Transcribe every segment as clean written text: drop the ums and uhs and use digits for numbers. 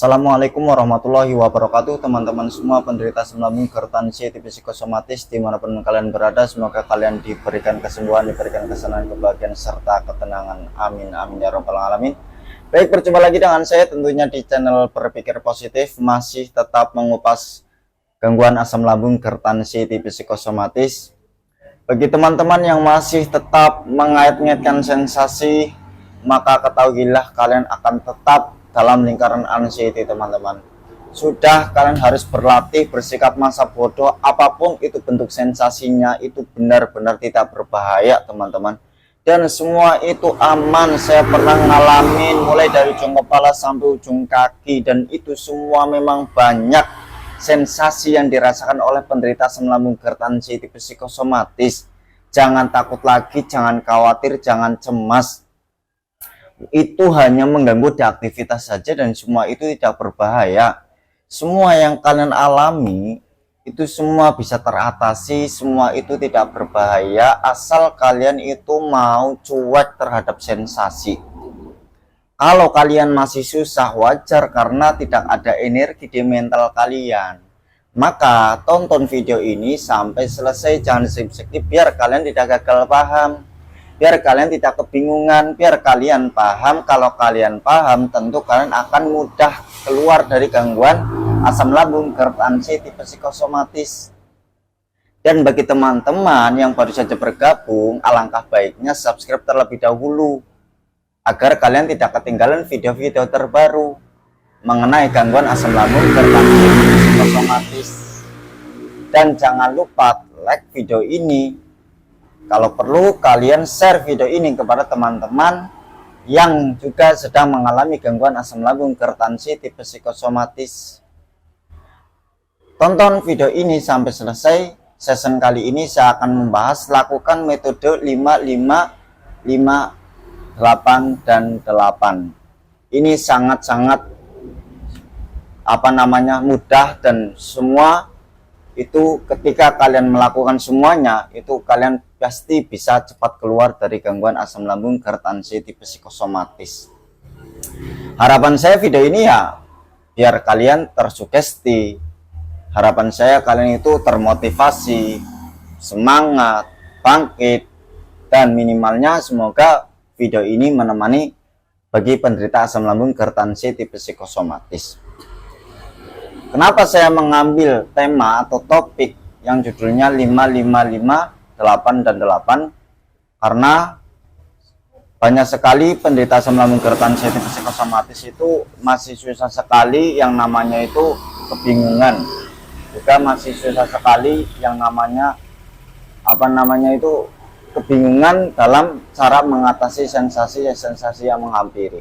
Assalamualaikum warahmatullahi wabarakatuh, teman-teman semua penderita asam lambung, hipertensi, TB psikosomatis dimanapun kalian berada. Semoga kalian diberikan kesembuhan, diberikan kesenangan, kebahagiaan, serta ketenangan. Amin, amin ya robbal alamin. Baik, berjumpa lagi dengan saya tentunya di channel Berpikir Positif. Masih tetap mengupas gangguan asam lambung, hipertensi, TB psikosomatis. Bagi teman-teman yang masih tetap mengait-ngaitkan sensasi, maka ketahuilah kalian akan tetap dalam lingkaran anxiety, teman-teman. Sudah, kalian harus berlatih bersikap masa bodoh. Apapun itu bentuk sensasinya, itu benar-benar tidak berbahaya, teman-teman. Dan semua itu aman. Saya pernah ngalamin mulai dari ujung kepala sampai ujung kaki, dan itu semua memang banyak sensasi yang dirasakan oleh penderita asam lambung, hipertensi, psikosomatis. Jangan takut lagi, jangan khawatir, jangan cemas. Itu hanya mengganggu di aktivitas saja dan semua itu tidak berbahaya. Semua yang kalian alami itu semua bisa teratasi, semua itu tidak berbahaya asal kalian itu mau cuek terhadap sensasi. Kalau kalian masih susah, wajar karena tidak ada energi di mental kalian. Maka tonton video ini sampai selesai, jangan skip-skip biar kalian tidak gagal paham. Biar kalian tidak kebingungan, biar kalian paham. Kalau kalian paham, tentu kalian akan mudah keluar dari gangguan asam lambung, hipertensi, psikosomatis. Dan bagi teman-teman yang baru saja bergabung, alangkah baiknya subscribe terlebih dahulu agar kalian tidak ketinggalan video-video terbaru mengenai gangguan asam lambung, hipertensi, psikosomatis. Dan jangan lupa like video ini. Kalau perlu kalian share video ini kepada teman-teman yang juga sedang mengalami gangguan asam lambung, hipertensi, psikosomatis. Tonton video ini sampai selesai. Session kali ini saya akan membahas lakukan metode 5, 5, 5, 8, dan 8. Ini sangat-sangat mudah, dan semua itu ketika kalian melakukan semuanya itu kalian pasti bisa cepat keluar dari gangguan asam lambung, hipertensi, psikosomatis. Harapan saya video ini ya biar kalian tersugesti. Harapan saya kalian itu termotivasi, semangat, bangkit, dan minimalnya semoga video ini menemani bagi penderita asam lambung, hipertensi, psikosomatis. Kenapa saya mengambil tema atau topik yang judulnya 5, 5, 5, 8, dan 8? Karena banyak sekali penderita asam lambung, hipertensi, psikosomatis itu masih susah sekali yang namanya itu kebingungan. Juga masih susah sekali yang namanya kebingungan dalam cara mengatasi sensasi yang menghampiri.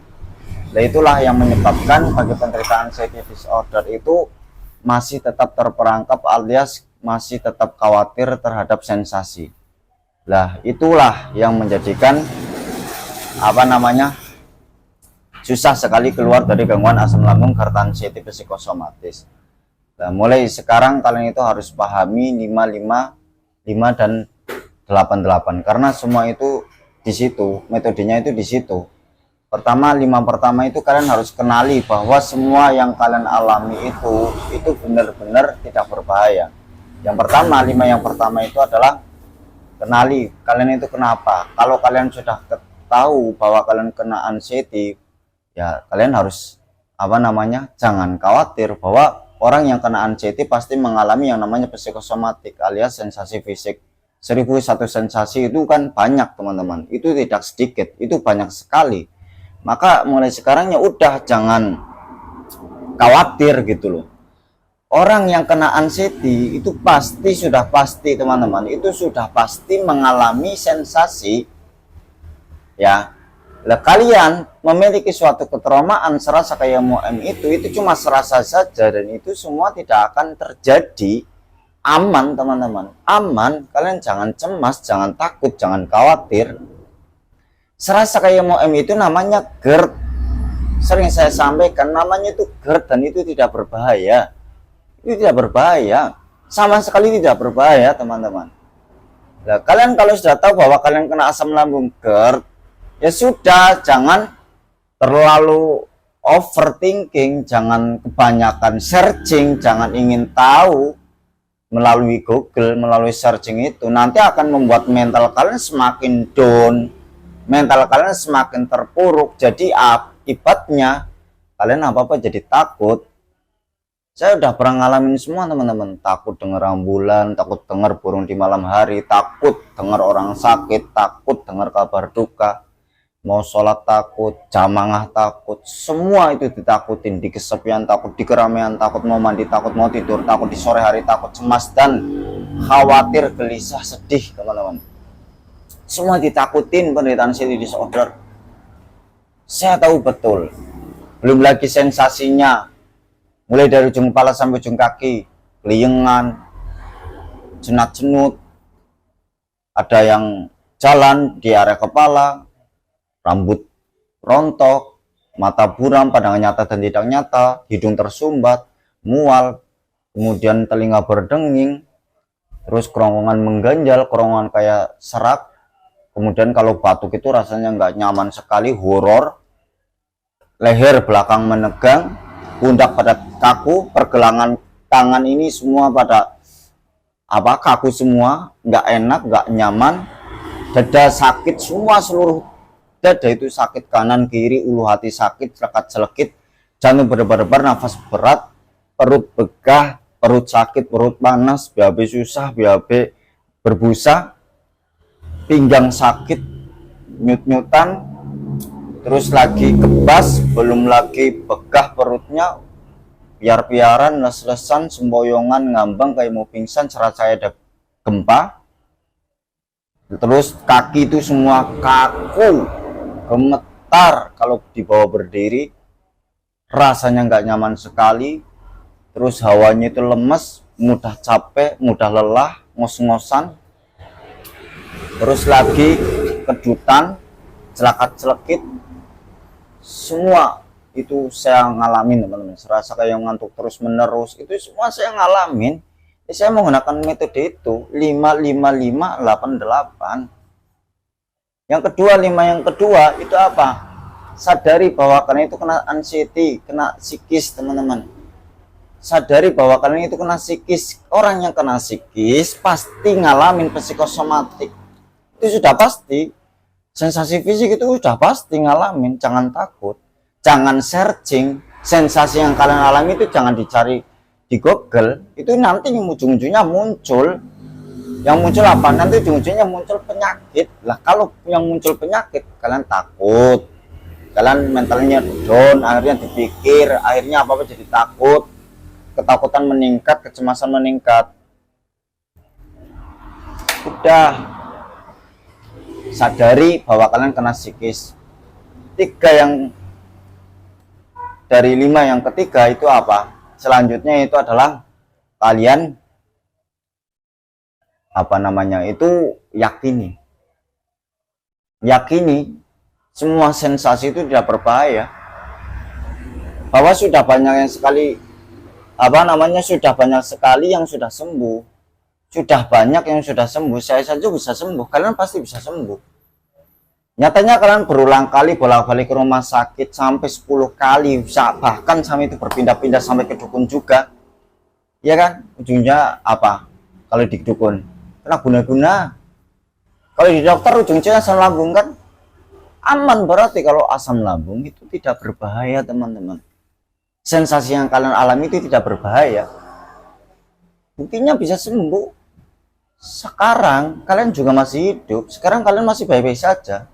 Nah, itulah yang menyebabkan bagi penderita anxiety disorder itu masih tetap terperangkap alias masih tetap khawatir terhadap sensasi. Lah, itulah yang menjadikan susah sekali keluar dari gangguan asam lambung, hipertensi, psikosomatis. Nah, mulai sekarang kalian itu harus pahami 5, 5, 5, dan 8, 8 karena semua itu di situ, metodenya itu di situ. Pertama, 5 pertama itu kalian harus kenali bahwa semua yang kalian alami itu benar-benar tidak berbahaya. Yang pertama, 5 yang pertama itu adalah kenali kalian itu kenapa. Kalau kalian sudah tahu bahwa kalian kena anxiety, ya kalian harus jangan khawatir bahwa orang yang kena anxiety pasti mengalami yang namanya psikosomatik alias sensasi fisik. 1001 sensasi itu kan banyak, teman-teman. Itu tidak sedikit, itu banyak sekali. Maka mulai sekarang ya udah jangan khawatir gitu loh. Orang yang kena anxiety itu sudah pasti teman-teman, itu sudah pasti mengalami sensasi ya. Lah, kalian memiliki suatu ketraumaan serasa kayak MOM itu cuma serasa saja, dan itu semua tidak akan terjadi. Aman, teman-teman, aman. Kalian jangan cemas, jangan takut, jangan khawatir. Serasa kayak MOM itu namanya GERD. Sering saya sampaikan namanya itu GERD, dan itu tidak berbahaya. Itu tidak berbahaya, sama sekali tidak berbahaya, teman-teman. Nah, kalian kalau sudah tahu bahwa kalian kena asam lambung, GERD, ya sudah, jangan terlalu overthinking, jangan kebanyakan searching, jangan ingin tahu melalui Google, melalui searching itu nanti akan membuat mental kalian semakin down, mental kalian semakin terpuruk. Jadi akibatnya kalian apa-apa jadi takut. Saya udah pernah ngalamin semua teman-teman, takut dengar ambulan, takut dengar burung di malam hari, takut dengar orang sakit, takut dengar kabar duka, mau sholat takut, jamaah takut, semua itu ditakutin. Di kesepian takut, di keramaian takut, mau mandi takut, mau tidur takut, di sore hari takut, cemas dan khawatir, gelisah, sedih teman-teman. Semua ditakutin penderitaan city disorder. Saya tahu betul. Belum lagi sensasinya, mulai dari ujung kepala sampai ujung kaki, keliengan, jenat-jenut, ada yang jalan di area kepala, rambut rontok, mata buram, pandangan nyata dan tidak nyata, hidung tersumbat, mual, kemudian telinga berdenging, terus kerongkongan mengganjal, kerongkongan kayak serak, kemudian kalau batuk itu rasanya nggak nyaman sekali, horor, leher belakang menegang, pundak pada kaku, pergelangan tangan ini semua pada kaku semua, nggak enak, nggak nyaman, dada sakit semua, seluruh dada itu sakit, kanan kiri, ulu hati sakit, selekat-selekit, jantung berdebar-debar, nafas berat, perut begah, perut sakit, perut panas, BAB susah, BAB berbusa, pinggang sakit, nyut-nyutan, terus lagi kebas, belum lagi begah perutnya, piar-piaran, les-lesan, semboyongan, ngambang kayak mau pingsan, serasa ada gempa. Terus kaki itu semua kaku, gemetar kalau dibawa berdiri, rasanya nggak nyaman sekali. Terus hawanya itu lemes, mudah capek, mudah lelah, ngos-ngosan. Terus lagi kedutan, celakat-celekit, semua itu saya ngalamin teman-teman. Serasa kayak ngantuk terus menerus, itu semua saya ngalamin. Saya menggunakan metode itu 5-5-5-8-8. Yang kedua itu apa? Sadari bahwa kalian itu kena anxiety, kena psikis teman-teman. Sadari bahwa kalian itu kena psikis. Orang yang kena psikis pasti ngalamin psikosomatik, itu sudah pasti. Sensasi fisik itu sudah pasti ngalamin. Jangan takut, jangan searching. Sensasi yang kalian alami itu jangan dicari di Google, itu nanti ujung-ujungnya muncul. Yang muncul apa? Nanti ujung-ujungnya muncul penyakit. Lah kalau yang muncul penyakit, kalian takut, kalian mentalnya down, akhirnya dipikir, akhirnya apa-apa jadi takut, ketakutan meningkat, kecemasan meningkat. Udah, sadari bahwa kalian kena psikis. Dari 5 yang ketiga itu apa? Selanjutnya itu adalah kalian yakini semua sensasi itu tidak berbahaya, bahwa sudah banyak sekali yang sudah sembuh, saya saja bisa sembuh, kalian pasti bisa sembuh. Nyatanya kalian berulang kali bolak-balik ke rumah sakit sampai 10 kali, bahkan sampai itu berpindah-pindah sampai ke dukun juga, ya kan? Ujungnya apa? Kalau di dukun kena guna-guna, kalau di dokter ujungnya asam lambung kan aman. Berarti kalau asam lambung itu tidak berbahaya teman-teman. Sensasi yang kalian alami itu tidak berbahaya, buktinya bisa sembuh. Sekarang kalian juga masih hidup, sekarang kalian masih baik-baik saja.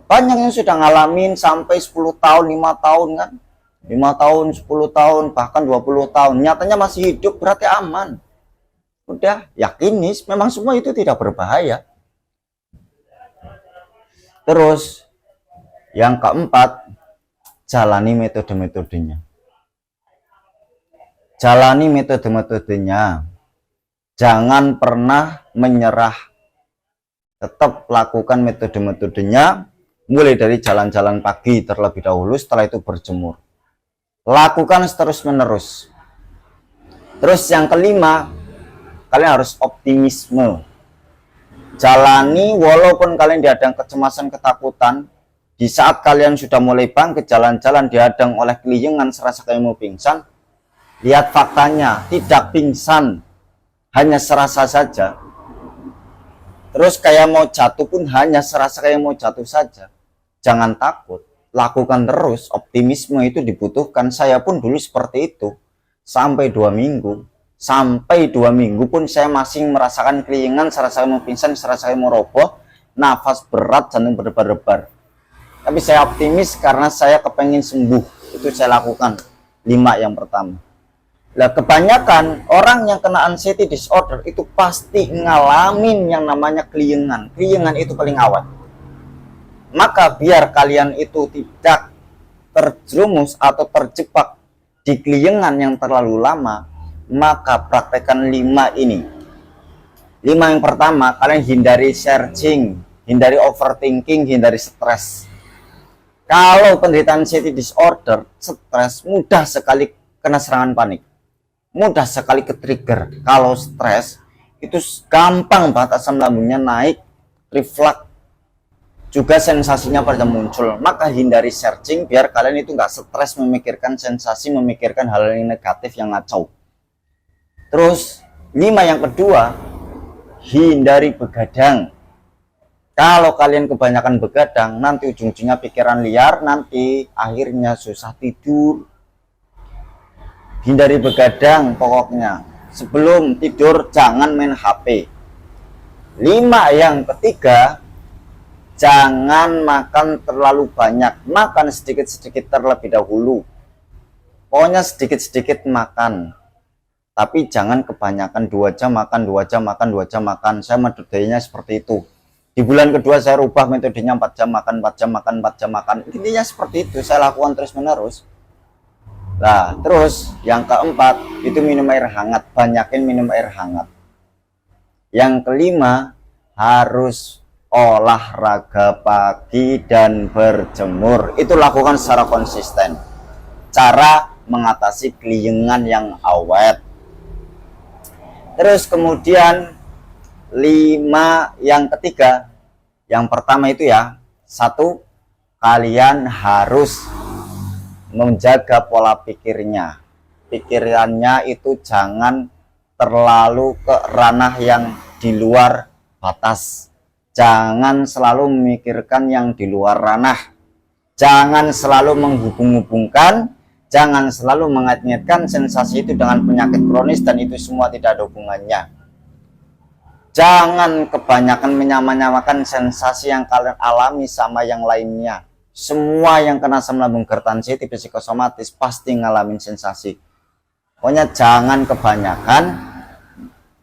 Banyak yang sudah ngalamin sampai 10 tahun, 5 tahun kan, 5 tahun, 10 tahun, bahkan 20 tahun, nyatanya masih hidup, berarti aman. Udah, yakini memang semua itu tidak berbahaya. Terus yang keempat, jalani metode-metodenya. Jangan pernah menyerah, tetap lakukan metode-metodenya. Mulai dari jalan-jalan pagi terlebih dahulu, setelah itu berjemur, lakukan terus-menerus. Terus yang kelima, kalian harus optimisme. Jalani walaupun kalian dihadang kecemasan, ketakutan, Di saat kalian sudah mulai bangkit jalan-jalan dihadang oleh keliengan serasa kayak mau pingsan, lihat faktanya, tidak pingsan, hanya serasa saja. Terus kayak mau jatuh pun hanya serasa kayak mau jatuh saja. Jangan takut, lakukan terus. Optimisme itu dibutuhkan. Saya pun dulu seperti itu sampai 2 minggu. Sampai 2 minggu pun saya masih merasakan keliengan, serasa kayak mau pingsan, serasa kayak mau roboh, nafas berat, jantung berdebar-debar. Tapi saya optimis karena saya kepengen sembuh. Itu saya lakukan 5 yang pertama. Nah, kebanyakan orang yang kena anxiety disorder itu pasti ngalamin yang namanya keliengan. Keliengan itu paling awal. Maka biar kalian itu tidak terjerumus atau terjebak di keliengan yang terlalu lama, maka praktekkan 5 ini. 5 yang pertama, kalian hindari searching, hindari overthinking, hindari stres. Kalau penderita anxiety disorder, stres, mudah sekali kena serangan panik. Mudah sekali ke trigger. Kalau stres, itu gampang banget asam lambungnya naik, reflux, juga sensasinya pada muncul. Maka hindari searching biar kalian itu nggak stres memikirkan sensasi, memikirkan hal yang negatif yang ngacau. Terus, 5 yang kedua, hindari begadang. Kalau kalian kebanyakan begadang, nanti ujung-ujungnya pikiran liar, nanti akhirnya susah tidur. Hindari begadang pokoknya. Sebelum tidur jangan main HP. 5 yang ketiga, jangan makan terlalu banyak. Makan sedikit-sedikit terlebih dahulu. Pokoknya sedikit-sedikit makan. Tapi jangan kebanyakan, 2 jam makan, 2 jam makan, 2 jam makan. Saya metodenya seperti itu. Di bulan kedua saya rubah metodenya 4 jam makan, 4 jam makan, 4 jam makan. Intinya seperti itu, saya lakukan terus menerus. Nah, terus yang keempat, itu minum air hangat. Banyakin minum air hangat. Yang kelima, harus olahraga pagi dan berjemur. Itu lakukan secara konsisten. Cara mengatasi keliengan yang awet. Terus kemudian 5 yang ketiga, yang pertama itu ya, 1, kalian harus menjaga pola pikirnya. Pikirannya itu jangan terlalu ke ranah yang di luar batas. Jangan selalu memikirkan yang di luar ranah. Jangan selalu menghubung-hubungkan, jangan selalu mengait-ngaitkan sensasi itu dengan penyakit kronis dan itu semua tidak ada hubungannya. Jangan kebanyakan menyamakan sensasi yang kalian alami sama yang lainnya. Semua yang kena asam lambung gertansi tipe psikosomatis pasti ngalamin sensasi. Pokoknya jangan kebanyakan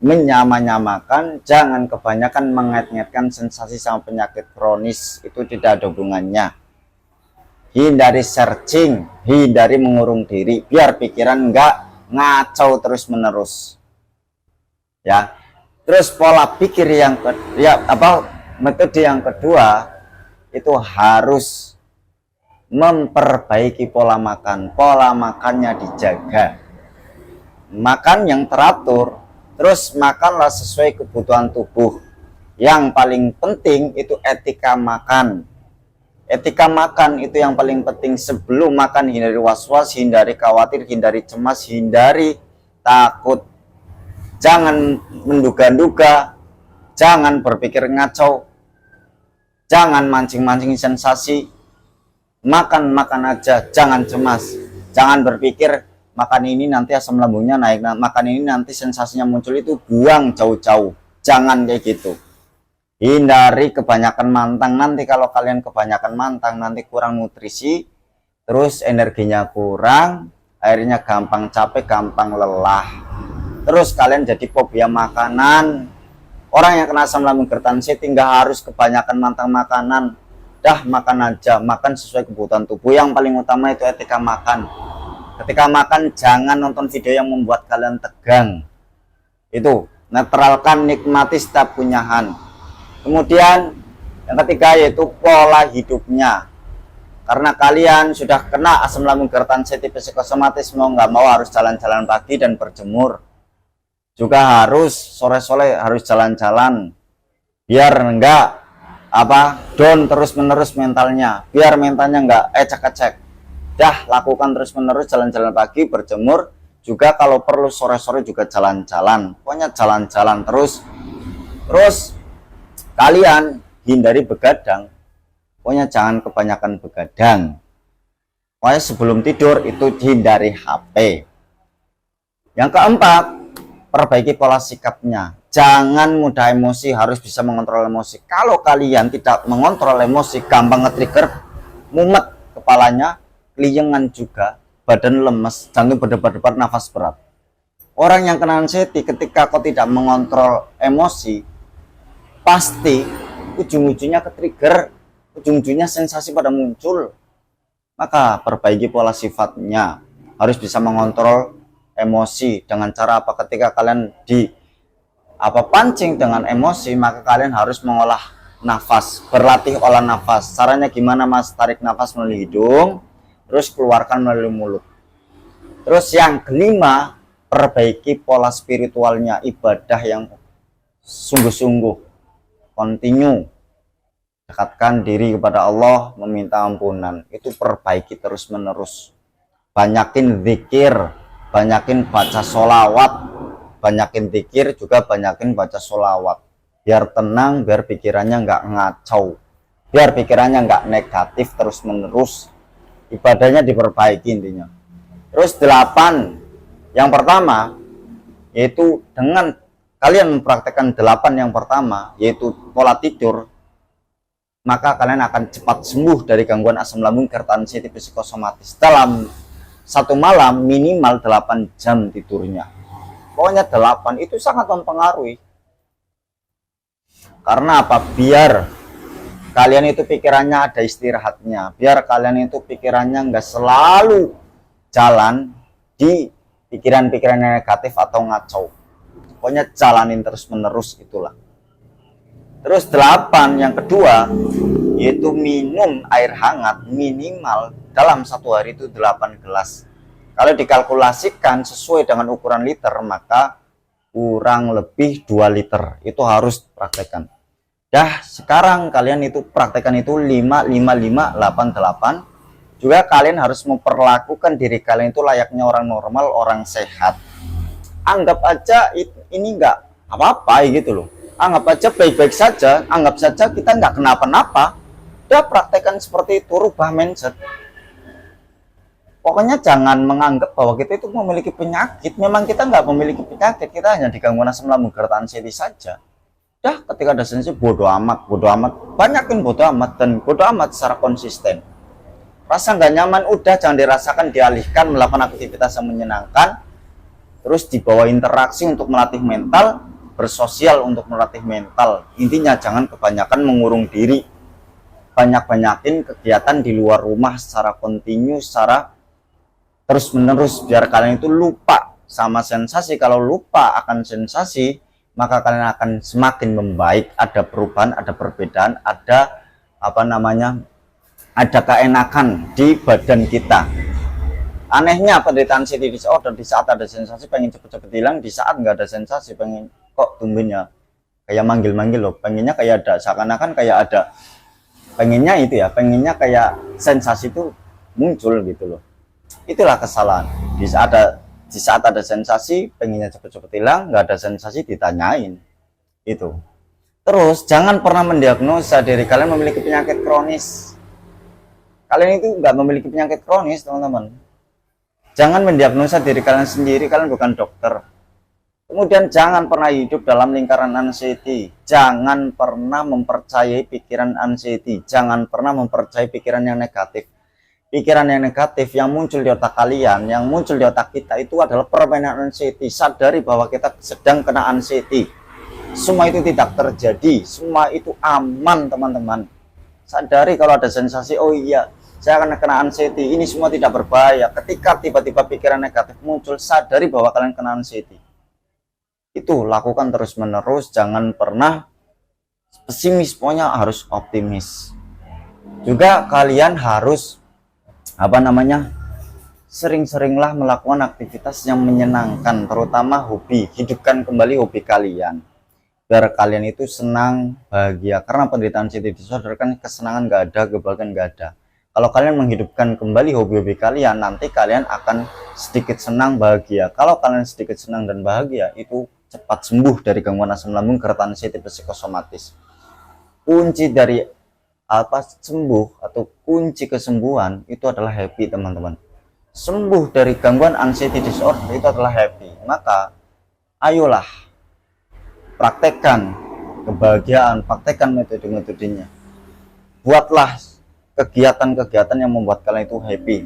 menyamakan, jangan kebanyakan mengait-ngaitkan sensasi sama penyakit kronis. Itu tidak ada hubungannya. Hindari searching, hindari mengurung diri, biar pikiran enggak ngacau terus-menerus. Ya. Terus pola pikir yang metode yang kedua itu harus memperbaiki pola makan. Pola makannya dijaga. Makan yang teratur, terus makanlah sesuai kebutuhan tubuh. Yang paling penting itu etika makan. Etika makan itu yang paling penting. Sebelum makan hindari was-was, hindari khawatir, hindari cemas, hindari takut. Jangan menduga-duga, jangan berpikir ngacau, jangan mancing-mancing sensasi. Makan aja, jangan cemas. Jangan berpikir makan ini nanti asam lambungnya naik, makan ini nanti sensasinya muncul, itu buang jauh-jauh. Jangan kayak gitu. Hindari kebanyakan mantang. Nanti kalau kalian kebanyakan mantang, nanti kurang nutrisi, terus energinya kurang, akhirnya gampang capek, gampang lelah. Terus kalian jadi fobia makanan. Orang yang kena asam lambung gertansi tinggal harus kebanyakan mantang makanan. Dah makan aja, makan sesuai kebutuhan tubuh. Yang paling utama itu etika makan. Ketika makan jangan nonton video yang membuat kalian tegang. Itu, netralkan, nikmati setiap kunyahan. Kemudian yang ketiga yaitu pola hidupnya. Karena kalian sudah kena asam lambung gertansi tipe psikosomatis, mau nggak mau harus jalan-jalan pagi dan berjemur. Juga harus sore-sore harus jalan-jalan biar enggak down terus-menerus mentalnya, biar mentalnya nggak ecek-ecek. Dah, lakukan terus-menerus, jalan-jalan pagi, berjemur, juga kalau perlu sore-sore juga jalan-jalan. Pokoknya jalan-jalan terus. Terus kalian hindari begadang. Pokoknya jangan kebanyakan begadang. Pokoknya sebelum tidur itu hindari HP. Yang keempat, perbaiki pola sikapnya. Jangan mudah emosi, harus bisa mengontrol emosi. Kalau kalian tidak mengontrol emosi, gampang nge-trigger, mumet kepalanya, keliengan juga, badan lemes, jantung berdebar-debar, nafas berat. Orang yang kena anxiety ketika kau tidak mengontrol emosi, pasti ujung-ujungnya ke-trigger, ujung-ujungnya sensasi pada muncul. Maka perbaiki pola sifatnya, harus bisa mengontrol emosi. Dengan cara apa? Ketika kalian pancing dengan emosi, maka kalian harus mengolah nafas, berlatih olah nafas. Caranya gimana, Mas? Tarik nafas melalui hidung, terus keluarkan melalui mulut. Terus yang kelima, perbaiki pola spiritualnya, ibadah yang sungguh-sungguh, continue, dekatkan diri kepada Allah, meminta ampunan. Itu perbaiki terus-menerus. Banyakin zikir, banyakin baca sholawat, banyakin zikir juga banyakin baca sholawat, biar tenang, biar pikirannya nggak ngacau, biar pikirannya nggak negatif terus-menerus. Ibadahnya diperbaiki intinya. Terus 8, yang pertama yaitu dengan kalian mempraktekkan 8 yang pertama, yaitu pola tidur, maka kalian akan cepat sembuh dari gangguan asam lambung, gerd, anxiety, psikosomatis. Dalam satu malam minimal 8 jam tidurnya. Pokoknya 8 itu sangat mempengaruhi. Karena apa? Biar kalian itu pikirannya ada istirahatnya. Biar kalian itu pikirannya nggak selalu jalan di pikiran-pikiran negatif atau ngaco. Pokoknya jalanin terus-menerus itulah. Terus 8 yang kedua, yaitu minum air hangat minimal dalam satu hari itu 8 gelas. Kalau dikalkulasikan sesuai dengan ukuran liter, maka kurang lebih 2 liter. Itu harus praktekkan. Dah, sekarang kalian itu praktekkan itu 5, 5, 5, 8, 8. Juga kalian harus memperlakukan diri kalian itu layaknya orang normal, orang sehat. Anggap aja ini enggak apa-apa gitu loh. Anggap aja baik-baik saja, anggap saja kita nggak kenapa-napa. Udah praktekkan seperti itu, rubah mindset. Pokoknya jangan menganggap bahwa kita itu memiliki penyakit. Memang kita nggak memiliki penyakit, kita hanya digangguan asam lambung, gerd, anxiety saja. Dah, ketika ada sensasi bodoh amat, banyakin bodoh amat, dan bodoh amat secara konsisten. Rasa nggak nyaman udah jangan dirasakan, dialihkan melakukan aktivitas yang menyenangkan, terus dibawa interaksi untuk melatih mental, bersosial untuk melatih mental. Intinya jangan kebanyakan mengurung diri, banyak-banyakin kegiatan di luar rumah secara kontinu, secara terus-menerus, biar kalian itu lupa sama sensasi. Kalau lupa akan sensasi, maka kalian akan semakin membaik, ada perubahan, ada perbedaan, ada ada keenakan di badan kita. Anehnya penderitaan anxiety disorder, di saat ada sensasi pengen cepet-cepet hilang, di saat nggak ada sensasi pengen kok tumbennya kayak manggil-manggil loh, pengennya kayak ada, seakan-akan kayak ada, pengennya itu ya, pengennya kayak sensasi itu muncul gitu loh. Itulah kesalahan. Di saat ada sensasi pengennya cepet-cepet hilang, nggak ada sensasi ditanyain itu. Terus jangan pernah mendiagnosa diri kalian memiliki penyakit kronis. Kalian itu nggak memiliki penyakit kronis, teman-teman. Jangan mendiagnosa diri kalian sendiri, kalian bukan dokter. Kemudian jangan pernah hidup dalam lingkaran anxiety. Jangan pernah mempercayai pikiran anxiety. Jangan pernah mempercayai pikiran yang negatif. Pikiran yang negatif yang muncul di otak kalian, yang muncul di otak kita itu adalah permainan anxiety. Sadari bahwa kita sedang kena anxiety. Semua itu tidak terjadi. Semua itu aman, teman-teman. Sadari kalau ada sensasi, oh iya, saya akan kena anxiety, ini semua tidak berbahaya. Ketika tiba-tiba pikiran negatif muncul, sadari bahwa kalian kena anxiety. Itu lakukan terus-menerus, jangan pernah pesimis, pokoknya harus optimis. Juga kalian harus sering-seringlah melakukan aktivitas yang menyenangkan, terutama hobi. Hidupkan kembali hobi kalian. biar kalian itu senang, bahagia. Karena penderitaan anxiety disorder kan kesenangan nggak ada, kebahagiaan nggak ada. Kalau kalian menghidupkan kembali hobi-hobi kalian, nanti kalian akan sedikit senang, bahagia. Kalau kalian sedikit senang dan bahagia, itu cepat sembuh dari gangguan asam lambung, gerd, anxiety, psikosomatis. Kunci dari sembuh atau kunci kesembuhan itu adalah happy, teman-teman. Sembuh dari gangguan anxiety disorder itu adalah happy. Maka ayolah praktekkan kebahagiaan, praktekkan metode-metodenya. Buatlah kegiatan-kegiatan yang membuat kalian itu happy.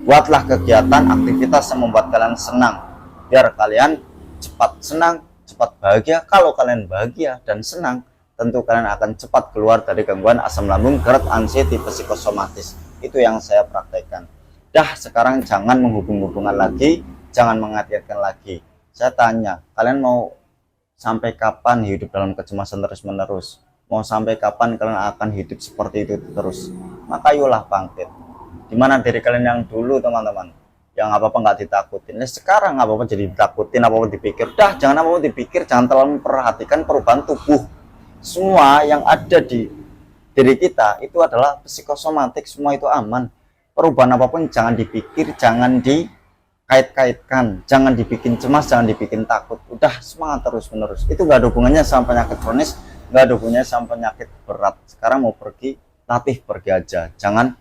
Buatlah kegiatan, aktivitas yang membuat kalian senang. Biar kalian cepat senang, cepat bahagia. Kalau kalian bahagia dan senang, tentu kalian akan cepat keluar dari gangguan asam lambung, gerd, anxiety, psikosomatis. Itu yang saya praktekkan. Dah, sekarang jangan menghubung-hubungan lagi, jangan mengaitkan lagi. Saya tanya, kalian mau sampai kapan hidup dalam kecemasan terus-menerus? Mau sampai kapan kalian akan hidup seperti itu terus? Maka ayolah bangkit. Dimana diri kalian yang dulu, teman-teman, yang apa-apa nggak ditakutin, nah sekarang apa-apa jadi ditakutin, apa-apa dipikir. Dah, jangan apa-apa dipikir, jangan terlalu memperhatikan perubahan tubuh. Semua yang ada di diri kita itu adalah psikosomatik, semua itu aman. Perubahan apapun jangan dipikir, jangan dikait-kaitkan, jangan dibikin cemas, jangan dibikin takut. Udah semangat terus-menerus. Itu nggak ada hubungannya sama penyakit kronis, nggak ada hubungannya sama penyakit berat. Sekarang mau pergi, latih pergi aja. Jangan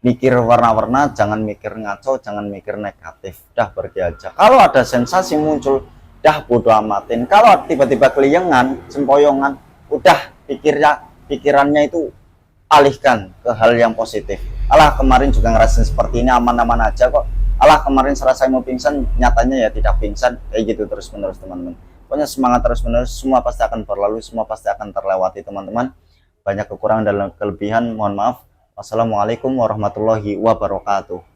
mikir warna-warna, jangan mikir ngaco, jangan mikir negatif. Dah pergi aja. Kalau ada sensasi muncul, dah bodo amatin. Kalau tiba-tiba keliengan, sempoyongan, udah pikirannya itu alihkan ke hal yang positif. Alah, kemarin juga ngerasain seperti ini, aman-aman aja kok. Alah, kemarin serasa mau pingsan, nyatanya ya tidak pingsan. Kayak gitu terus-menerus, teman-teman. Pokoknya semangat terus-menerus, semua pasti akan berlalu, semua pasti akan terlewati, teman-teman. Banyak kekurangan dan kelebihan, mohon maaf. Wassalamualaikum warahmatullahi wabarakatuh.